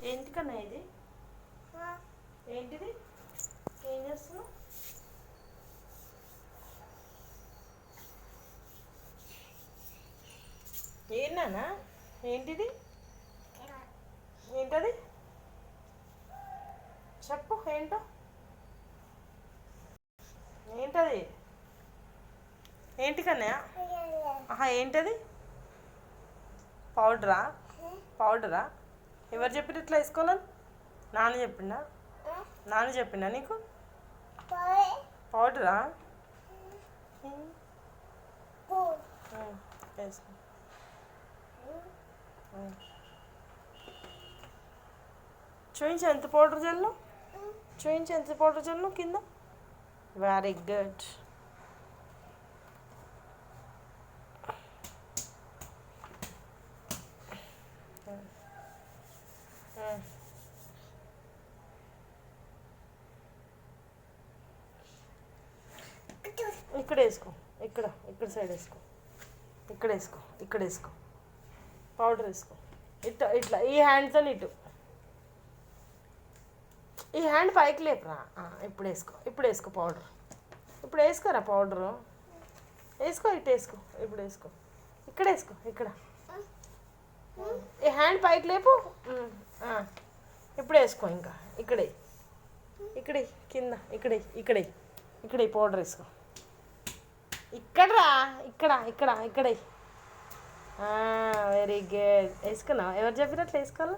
ఏంటికన్నా ఇది? ఏంటిది? ఏం చేస్తున్నావు? ఏనా? ఏంటిది? ఏంటది? చెప్పు ఏంటో. ఏంటది? ఏంటికన్నా? ఏంటది? పౌడరా? పౌడరా? ఎవరు చెప్పిన ఇట్లా వేసుకోవాలని? నాన్న చెప్పిండా? నాన్న చెప్పిండా నీకు? పౌడరా? వేసుకో. చూయించు ఎంత పౌడర్ చల్లు. చూయించు ఎంత పౌడర్ చల్లు కింద. Very good. ఇక్కడ వేసుకో. ఇక్కడ సైడ్ వేసుకో. ఇక్కడ వేసుకో. ఇక్కడ వేసుకో. పౌడర్ వేసుకో. ఇట్లా ఇట్లా ఈ హ్యాండ్తో ఇటు. ఈ హ్యాండ్ పైకి లేపురా. ఇప్పుడు వేసుకో. ఇప్పుడు వేసుకో పౌడర్. ఇప్పుడు వేసుకోరా పౌడరు. వేసుకో. ఇటు వేసుకో. ఇప్పుడు వేసుకో. ఇక్కడ వేసుకో. ఇక్కడ ఈ హ్యాండ్ పైకి లేపు. ఇప్పుడు వేసుకో. ఇంకా ఇక్కడే ఇక్కడే కింద ఇక్కడే ఇక్కడే ఇక్కడే పౌడర్ వేసుకో. ఇక్కడరా. ఇక్కడే. Very good. వేసుకున్నావు. ఎవరు చెప్పినట్లు వేసుకోవాలా?